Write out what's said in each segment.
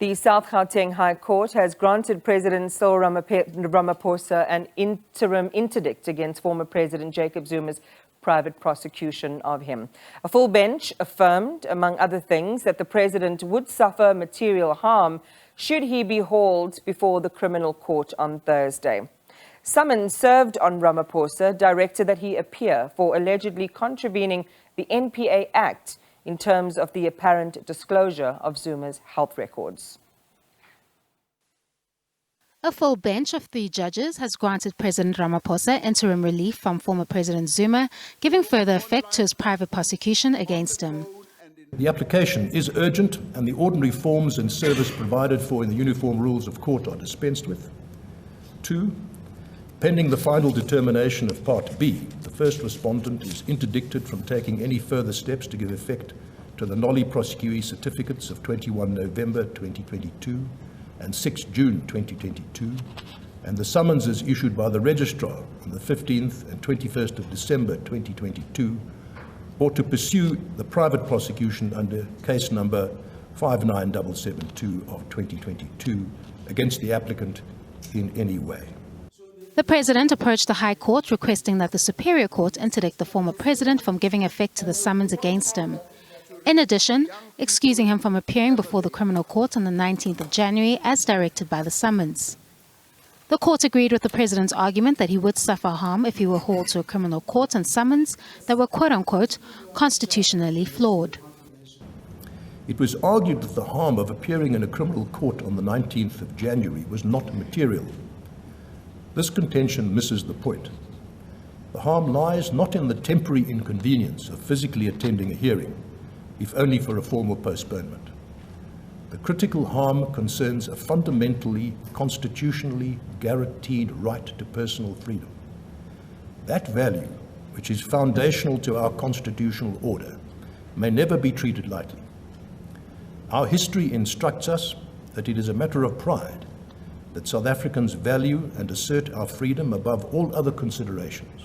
The South Gauteng High Court has granted President Cyril Ramaphosa an interim interdict against former President Jacob Zuma's private prosecution of him. A full bench affirmed, among other things, that the president would suffer material harm should he be hauled before the criminal court on Thursday. Summons served on Ramaphosa directed that he appear for allegedly contravening the NPA Act in terms of the apparent disclosure of Zuma's health records. A full bench of 3 judges has granted President Ramaphosa interim relief from former President Zuma, giving further effect to his private prosecution against him. The application is urgent and the ordinary forms and service provided for in the Uniform Rules of Court are dispensed with. 2, pending the final determination of Part B, the first respondent is interdicted from taking any further steps to give effect to the nolli prosequi certificates of 21 November 2022 and 6 June 2022, and the summonses issued by the Registrar on the 15th and 21st of December 2022, or to pursue the private prosecution under case number 59772 of 2022 against the applicant in any way. The President approached the High Court requesting that the Superior Court interdict the former President from giving effect to the summons against him. In addition, excusing him from appearing before the criminal court on the 19th of January as directed by the summons. The court agreed with the President's argument that he would suffer harm if he were hauled to a criminal court on summons that were quote-unquote constitutionally flawed. It was argued that the harm of appearing in a criminal court on the 19th of January was not material. This contention misses the point. The harm lies not in the temporary inconvenience of physically attending a hearing, if only for a formal postponement. The critical harm concerns a fundamentally, constitutionally guaranteed right to personal freedom. That value, which is foundational to our constitutional order, may never be treated lightly. Our history instructs us that it is a matter of pride that South Africans value and assert our freedom above all other considerations,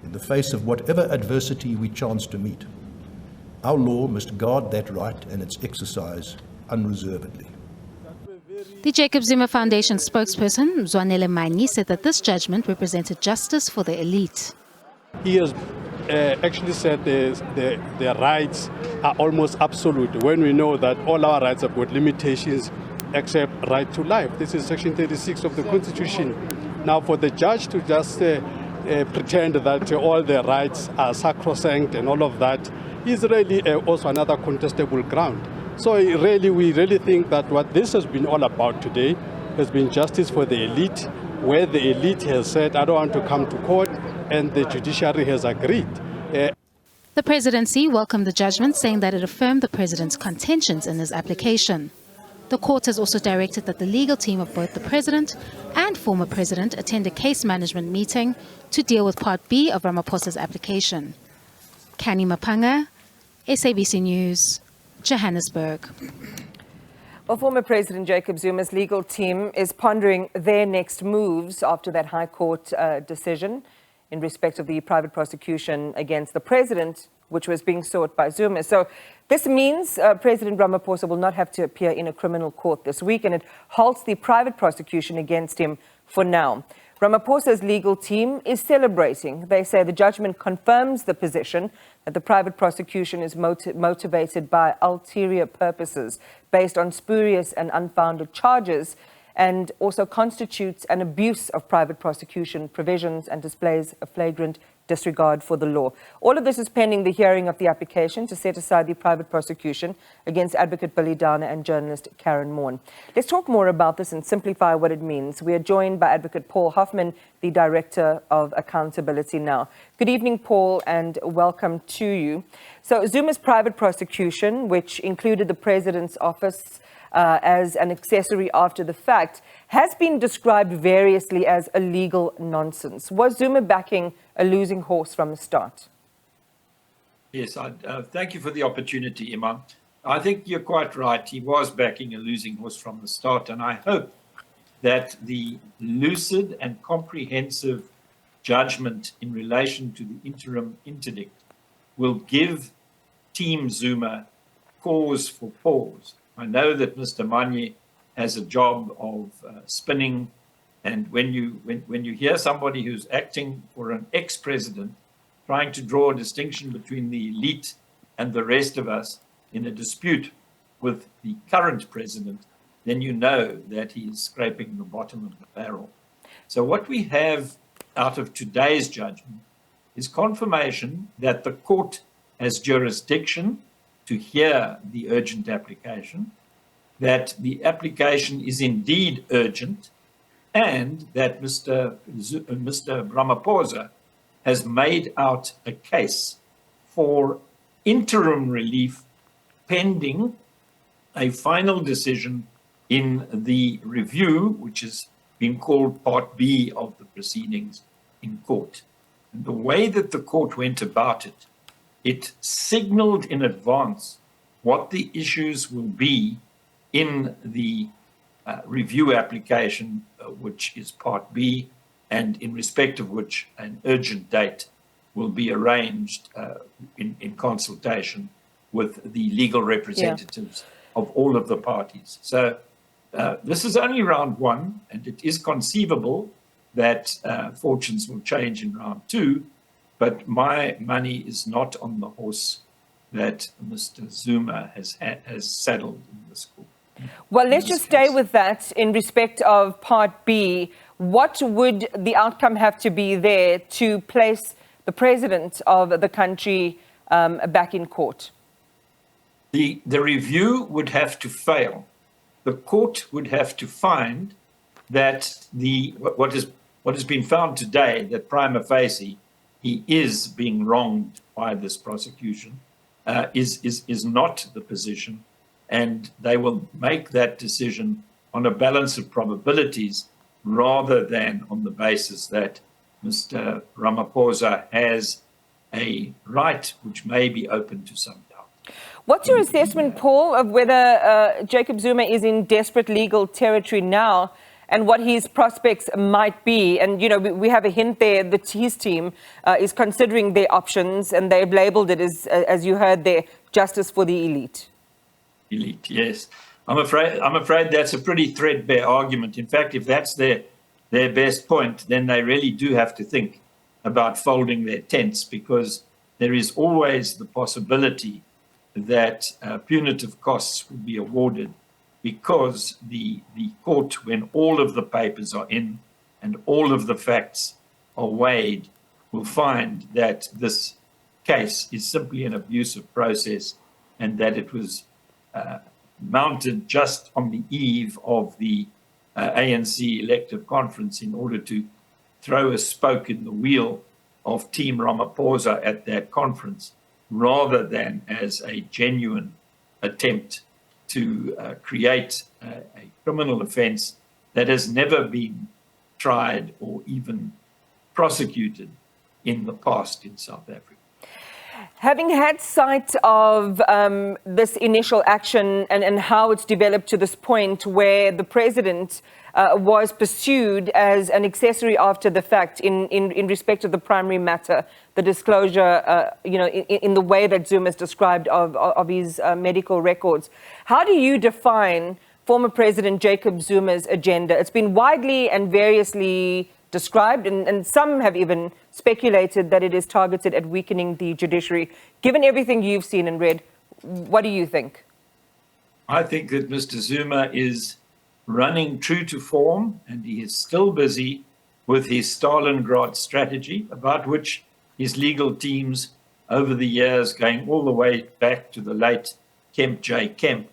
in the face of whatever adversity we chance to meet. Our law must guard that right and its exercise unreservedly. The Jacob Zuma Foundation spokesperson, Zwanele Maini, said that this judgment represented justice for the elite. He has actually said the rights are almost absolute when we know that all our rights have got limitations except right to life. This is Section 36 of the Constitution. Now, for the judge to just pretend that all the rights are sacrosanct and all of that is really also another contestable ground. So we really think that what this has been all about today has been justice for the elite, where the elite has said, I don't want to come to court, and the judiciary has agreed. The presidency welcomed the judgment, saying that it affirmed the president's contentions in his application. The court has also directed that the legal team of both the president and former president attend a case management meeting to deal with Part B of Ramaphosa's application. Karyn Maughn, SABC News, Johannesburg. Well, former President Jacob Zuma's legal team is pondering their next moves after that High Court decision in respect of the private prosecution against the president, which was being sought by Zuma. So this means President Ramaphosa will not have to appear in a criminal court this week, and it halts the private prosecution against him for now. Ramaphosa's legal team is celebrating. They say the judgment confirms the position that the private prosecution is motivated by ulterior purposes based on spurious and unfounded charges, and also constitutes an abuse of private prosecution provisions and displays a flagrant disregard for the law. All of this is pending the hearing of the application to set aside the private prosecution against Adv Billy Downer and journalist Karyn Maughn. Let's talk more about this and simplify what it means. We are joined by Adv Paul Hoffman, the Director of Accountability Now. Good evening, Paul, and welcome to you. So Zuma's private prosecution, which included the President's office as an accessory after the fact, has been described variously as a legal nonsense. Was Zuma backing a losing horse from the start? Yes, thank you for the opportunity, Iman. I think you're quite right. He was backing a losing horse from the start, and I hope that the lucid and comprehensive judgment in relation to the interim interdict will give Team Zuma cause for pause I know that Mr. Manye has a job of spinning, and when you hear somebody who's acting for an ex-president, trying to draw a distinction between the elite and the rest of us in a dispute with the current president, then you know that he is scraping the bottom of the barrel. So what we have out of today's judgment is confirmation that the court has jurisdiction to hear the urgent application, that the application is indeed urgent, and that Mr. Ramaphosa has made out a case for interim relief pending a final decision in the review, which has been called Part B of the proceedings in court. And the way that the court went about it, it signaled in advance what the issues will be in the review application, which is Part B, and in respect of which an urgent date will be arranged in consultation with the legal representatives of all of the parties. So this is only round one, and it is conceivable that fortunes will change in round two, but my money is not on the horse that Mr. Zuma has saddled in this court. Well, let's just stay with that in respect of Part B. What would the outcome have to be there to place the president of the country back in court? The review would have to fail. The court would have to find that what has been found today, that prima facie he is being wronged by this prosecution, is not the position, and they will make that decision on a balance of probabilities rather than on the basis that Mr. Ramaphosa has a right which may be open to some doubt. What's your assessment, Paul, of whether Jacob Zuma is in desperate legal territory now and what his prospects might be? And, you know, we have a hint there that his team is considering their options, and they've labeled it as you heard there, justice for the elite. Elite, yes. I'm afraid that's a pretty threadbare argument. In fact, if that's their best point, then they really do have to think about folding their tents, because there is always the possibility that punitive costs will be awarded, because the court, when all of the papers are in and all of the facts are weighed, will find that this case is simply an abusive process, and that it was mounted just on the eve of the ANC elective conference in order to throw a spoke in the wheel of Team Ramaphosa at that conference, rather than as a genuine attempt to create a criminal offense that has never been tried or even prosecuted in the past in South Africa. Having had sight of this initial action and how it's developed to this point where the president was pursued as an accessory after the fact in respect of the primary matter, the disclosure, in the way that Zuma has described of his medical records. How do you define former President Jacob Zuma's agenda? It's been widely and variously described, and some have even speculated that it is targeted at weakening the judiciary. Given everything you've seen and read, what do you think? I think that Mr. Zuma is running true to form, and he is still busy with his Stalingrad strategy, about which his legal teams over the years, going all the way back to the late Kemp J. Kemp,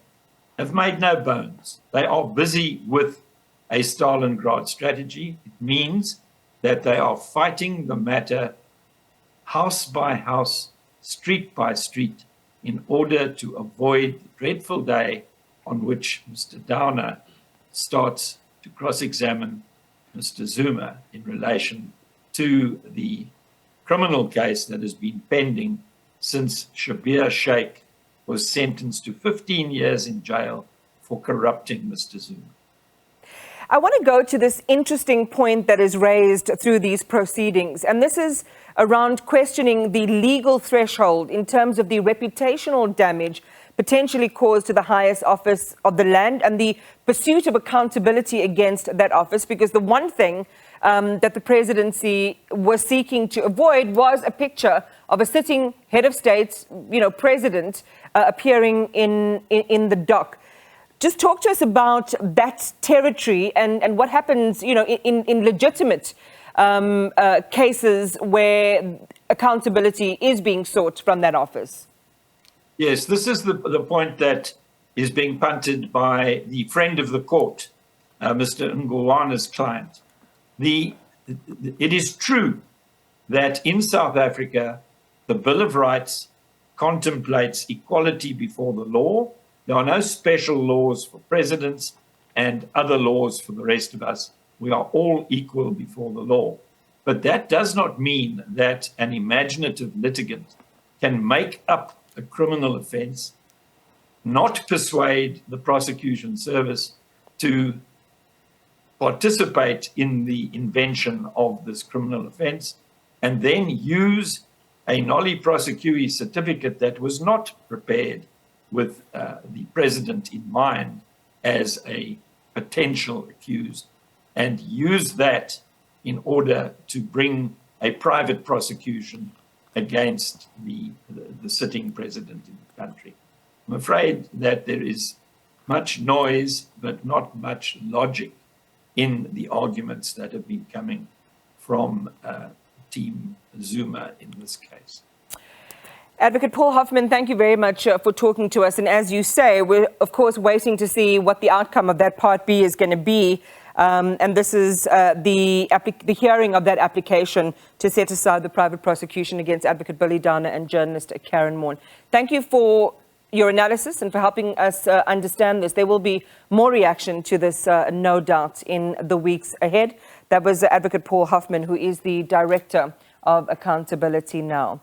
have made no bones. They are busy with a Stalingrad strategy. It means that they are fighting the matter house by house, street by street, in order to avoid the dreadful day on which Mr. Downer starts to cross-examine Mr. Zuma in relation to the criminal case that has been pending since Shabir Sheikh was sentenced to 15 years in jail for corrupting Mr. Zuma. I want to go to this interesting point that is raised through these proceedings, and this is around questioning the legal threshold in terms of the reputational damage potentially cause to the highest office of the land and the pursuit of accountability against that office? Because the one thing that the presidency was seeking to avoid was a picture of a sitting head of state, president, appearing in the dock. Just talk to us about that territory and what happens, in legitimate cases where accountability is being sought from that office. Yes, this is the point that is being punted by the friend of the court, Mr. Ngulwana's client. It is true that in South Africa, the Bill of Rights contemplates equality before the law. There are no special laws for presidents and other laws for the rest of us. We are all equal before the law. But that does not mean that an imaginative litigant can make up a criminal offense, not persuade the prosecution service to participate in the invention of this criminal offense, and then use a nolli prosequi certificate that was not prepared with the president in mind as a potential accused, and use that in order to bring a private prosecution against the sitting president in the country. I'm afraid that there is much noise, but not much logic in the arguments that have been coming from Team Zuma in this case. Advocate Paul Hoffman, thank you very much for talking to us. And as you say, we're, of course, waiting to see what the outcome of that Part B is going to be. And this is the hearing of that application to set aside the private prosecution against Advocate Billy Downer and journalist Karyn Maughn. Thank you for your analysis and for helping us understand this. There will be more reaction to this, no doubt, in the weeks ahead. That was Advocate Paul Hoffman, who is the Director of Accountability Now.